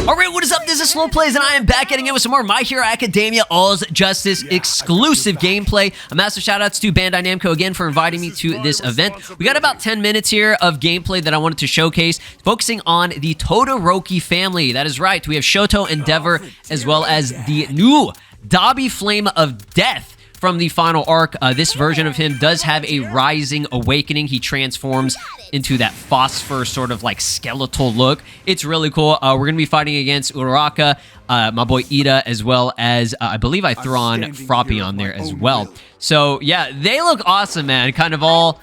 Alright, what is up? This is SLOplays, and I am back getting in with some more My Hero Academia All's Justice exclusive gameplay. A massive shoutouts to Bandai Namco again for inviting me to this event. We got about 10 minutes here of gameplay that I wanted to showcase, focusing on the Todoroki family. That is right, we have Shoto, Endeavor, as well as the new Dabi Flame of Death from the final arc. This version of him does have a rising awakening. He transforms into that Phosphor sort of like skeletal look. It's really cool. We're going to be fighting against Uraraka, my boy Ida, as well as, I believe I threw on Froppy on there as well. So, yeah, they look awesome, man. Kind of all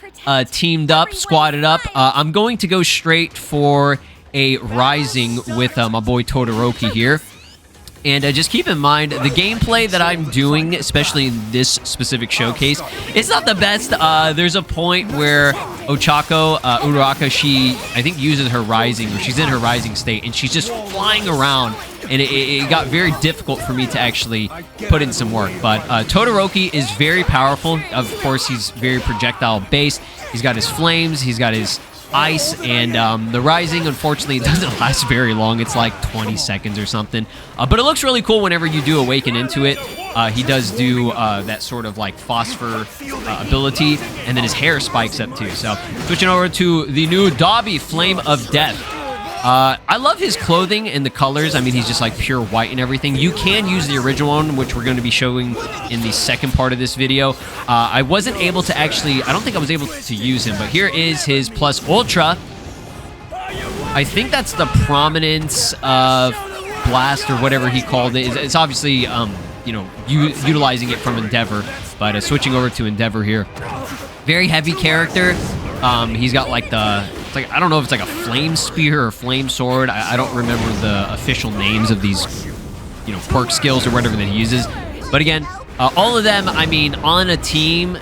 teamed up, squatted up. I'm going to go straight for a rising with my boy Todoroki here. And just keep in mind, the gameplay that I'm doing, especially in this specific showcase, it's not the best. There's a point where Ochako, Uraraka, she, I think, uses her rising, or she's in her rising state, and she's just flying around. And it got very difficult for me to actually put in some work. But Todoroki is very powerful. Of course, he's very projectile-based. He's got his flames, he's got his ice, and the rising, unfortunately, doesn't last very long. It's like 20 seconds or something. But it looks really cool whenever you do awaken into it. He does do that sort of like Phosphor ability, and then his hair spikes up too. So switching over to the new Dabi Flame of Death. I love his clothing and the colors. I mean, he's just like pure white and everything. You can use the original one, which we're going to be showing in the second part of this video. I wasn't able to actually, I don't think I was able to use him, but here is his Plus Ultra. I think that's the Prominence of Blast or whatever he called it. It's obviously, you know, utilizing it from Endeavor, but switching over to Endeavor here. Very heavy character. He's got like it's like, I don't know if it's like a flame spear or flame sword. I don't remember the official names of these, you know, quirk skills or whatever that he uses. But again, all of them, I mean, on a team,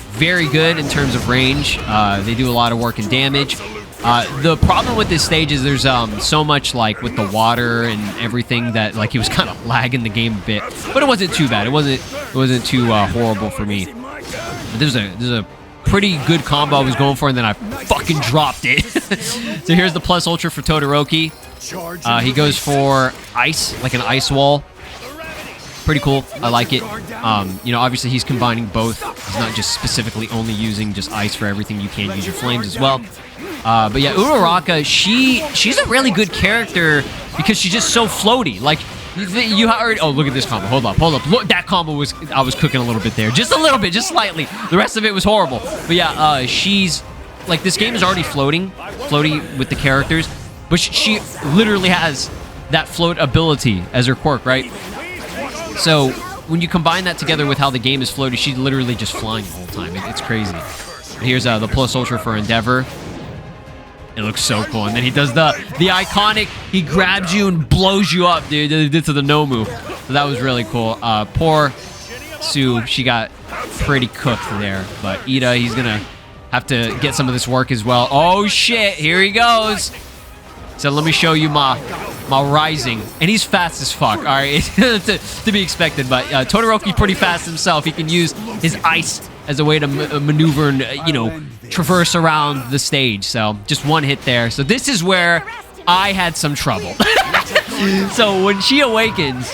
very good in terms of range. They do a lot of work and damage. The problem with this stage is there's so much like with the water and everything that like he was kind of lagging the game a bit. But it wasn't too bad. It wasn't too horrible for me. But there's a pretty good combo I was going for, and then I fucking dropped it. So here's the Plus Ultra for Todoroki. He goes for ice, like an ice wall. Pretty cool. I like it. You know, obviously he's combining both. He's not just specifically only using just ice for everything. You can use your flames as well. But yeah, Uraraka, she's a really good character because she's just so floaty. Like, you already, oh, look at this combo. Hold up. Look, that combo was, I was cooking a little bit there. Just a little bit, just slightly. The rest of it was horrible. But yeah, she's, like, this game is already floaty with the characters, but she literally has that float ability as her quirk, right? So when you combine that together with how the game is floaty, she's literally just flying the whole time. It's crazy. Here's the Plus Ultra for Endeavor. It looks so cool. And then he does the iconic, he grabs you and blows you up, dude. He did to the Momo. So that was really cool. Poor Sue, she got pretty cooked there. But Ida, he's going to have to get some of this work as well. Oh, shit. Here he goes. So let me show you my rising. And he's fast as fuck, all right? to be expected. But Todoroki pretty fast himself. He can use his ice as a way to maneuver and, you know, traverse around the stage. So just one hit there. So this is where I had some trouble. So when she awakens,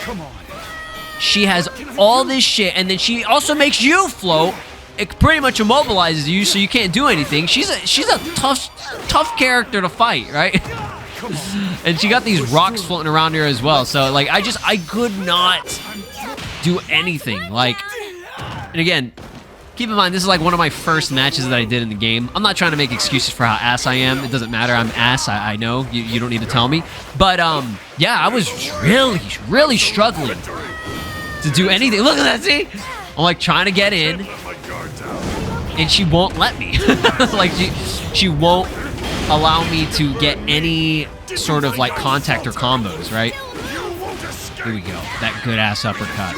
she has all this shit, and then she also makes you float. It pretty much immobilizes you, so you can't do anything. She's a tough character to fight, right? And she got these rocks floating around here as well. So like I could not do anything. Like, and again, keep in mind, this is like one of my first matches that I did in the game. I'm not trying to make excuses for how ass I am. It doesn't matter. I'm ass. I know. You don't need to tell me. But, yeah, I was really struggling to do anything. Look at that, see? I'm, like, trying to get in, and she won't let me. Like, she won't allow me to get any sort of, like, contact or combos, right? Here we go. That good-ass uppercut.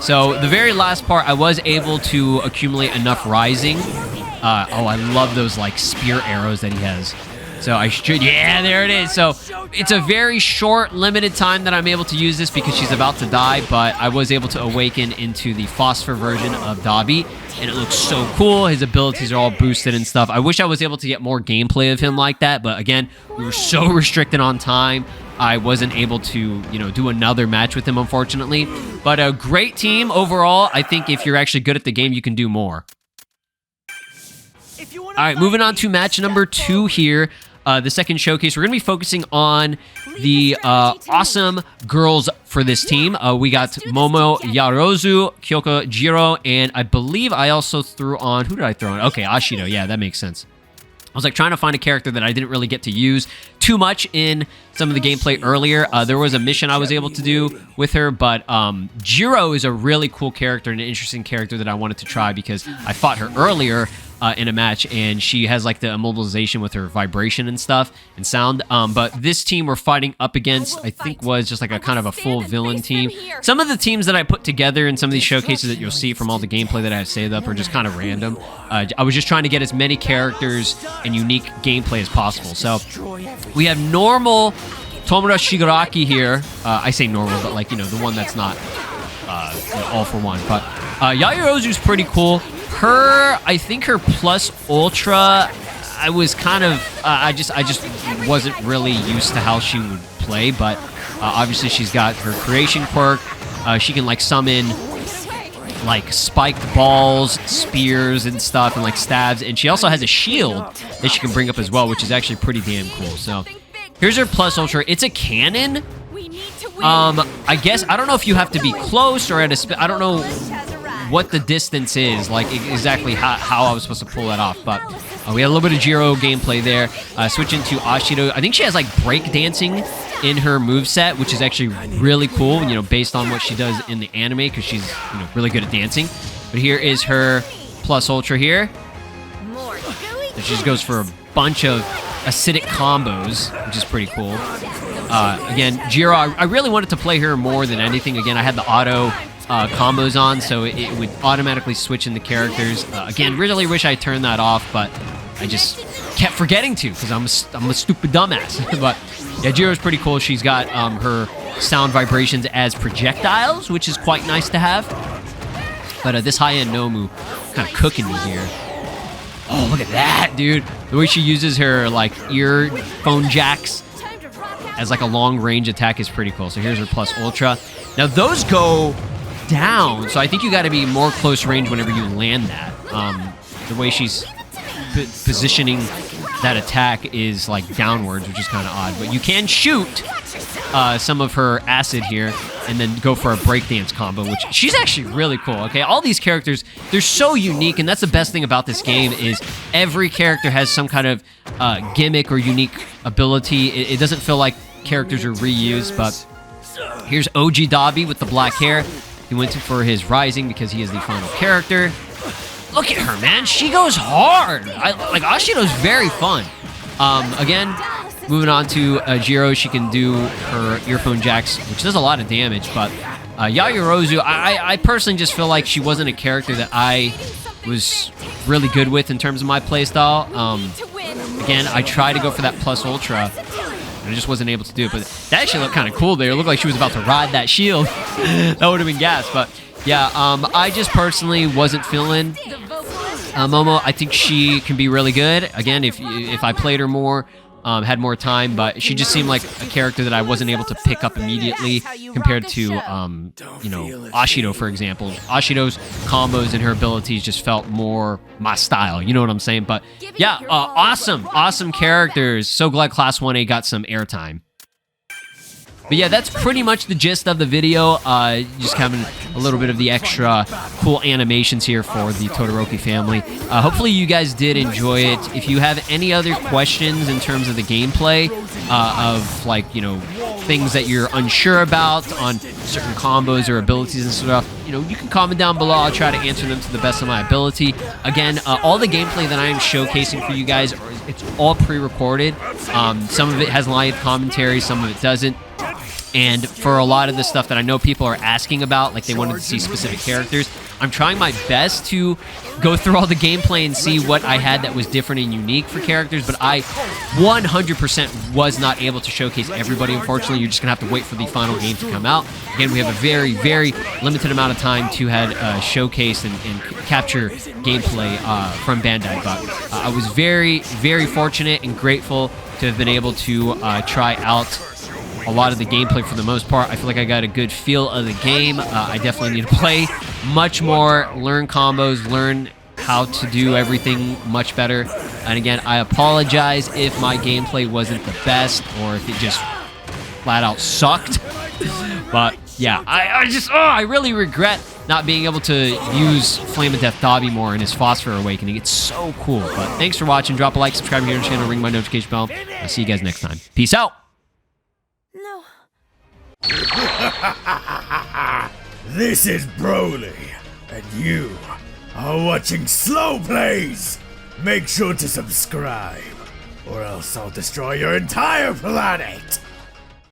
So the very last part, I was able to accumulate enough rising. Oh, I love those like spear arrows that he has. So I should, yeah, there it is. So it's a very short, limited time that I'm able to use this because she's about to die, but I was able to awaken into the Phosphor version of Dabi, and it looks so cool. His abilities are all boosted and stuff. I wish I was able to get more gameplay of him like that, but again, we were so restricted on time. I wasn't able to, you know, do another match with him, unfortunately. But a great team overall. I think if you're actually good at the game, you can do more. All right, moving on to match number 2 here. The second showcase. We're going to be focusing on the awesome girls for this team. We got Momo, Yarozu, Kyoko, Jiro, and I believe I also threw on... Who did I throw on? Okay, Ashido. Yeah, that makes sense. I was like trying to find a character that I didn't really get to use too much in some of the gameplay earlier. There was a mission I was able to do with her, but Jiro is a really cool character and an interesting character that I wanted to try because I fought her earlier in a match, and she has like the immobilization with her vibration and stuff and sound. But this team we're fighting up against, I think, was just like a kind of a full villain team. Some of the teams that I put together in some of these showcases that you'll see from all the gameplay that I have saved up are just kind of random. I was just trying to get as many characters and unique gameplay as possible. So we have normal Tomura Shigaraki here. I say normal, but like, you know, the one that's not you know, all for one. But Yaoyorozu's pretty cool. Her, I think her plus ultra, I was kind of, I just wasn't really used to how she would play, but obviously she's got her creation quirk. She can like summon like spiked balls, spears and stuff, and like stabs, and she also has a shield that she can bring up as well, which is actually pretty damn cool. So here's her plus ultra. It's a cannon. I guess, I don't know if you have to be close or at a, I don't know what the distance is, like exactly how I was supposed to pull that off, but we had a little bit of Jiro gameplay there. Switching to Ashido, I think she has like break dancing in her moveset, which is actually really cool, you know, based on what she does in the anime, because she's, you know, really good at dancing. But here is her plus ultra here. So she just goes for a bunch of acidic combos, which is pretty cool. Again, Jiro, I really wanted to play her more than anything. Again, I had the auto combos on, so it would automatically switch into characters. Again, really wish I turned that off, but I just kept forgetting to because I'm a stupid dumbass. But yeah, Jiro's pretty cool. She's got her sound vibrations as projectiles, which is quite nice to have. But this high-end Nomu kind of cooking me here. Oh, look at that, dude. The way she uses her like earphone jacks as like a long-range attack is pretty cool. So here's her plus ultra. Now those go down, so I think you got to be more close range whenever you land that. The way she's positioning that attack is like downwards, which is kind of odd, but you can shoot some of her acid here and then go for a breakdance combo, which she's actually really cool. Okay, all these characters, they're so unique, and that's the best thing about this game is every character has some kind of gimmick or unique ability. It doesn't feel like characters are reused. But here's OG Dabi with the black hair. He went for his rising because he is the final character. Look at her, man. She goes hard. Like, Ashido's very fun. Again, moving on to Jiro, she can do her earphone jacks, which does a lot of damage. But Yaoyorozu, I personally just feel like she wasn't a character that I was really good with in terms of my playstyle. Again, I tried to go for that plus ultra, and I just wasn't able to do it. But that actually looked kind of cool there. It looked like she was about to ride that shield. That would have been gas. But yeah, I just personally wasn't feeling Momo. I think she can be really good. Again, if I played her more, had more time, but she just seemed like a character that I wasn't able to pick up immediately compared to, you know, Ashido, for example. Ashido's combos and her abilities just felt more my style, you know what I'm saying? But yeah, awesome characters. So glad Class 1A got some airtime. But yeah, that's pretty much the gist of the video. Just having a little bit of the extra cool animations here for the Todoroki family. Hopefully you guys did enjoy it. If you have any other questions in terms of the gameplay of, like, you know, things that you're unsure about on certain combos or abilities and stuff, you know, you can comment down below. I'll try to answer them to the best of my ability. Again, all the gameplay that I am showcasing for you guys, it's all pre-recorded. Some of it has live commentary, some of it doesn't. And for a lot of the stuff that I know people are asking about, like they wanted to see specific characters, I'm trying my best to go through all the gameplay and see what I had that was different and unique for characters, but I 100% was not able to showcase everybody, unfortunately. You're just going to have to wait for the final game to come out. Again, we have a very, very limited amount of time to have showcase and capture gameplay from Bandai, but I was very, very fortunate and grateful to have been able to try out a lot of the gameplay for the most part. I feel like I got a good feel of the game. I definitely need to play much more, learn combos, learn how to do everything much better. And again, I apologize if my gameplay wasn't the best or if it just flat out sucked. But yeah, I really regret not being able to use Flame of Death Dabi more in his Phosphor Awakening. It's so cool. But thanks for watching. Drop a like, subscribe here to the channel, ring my notification bell. I'll see you guys next time. Peace out. No. This is Broly, and you are watching SLOplays. Make sure to subscribe, or else I'll destroy your entire planet.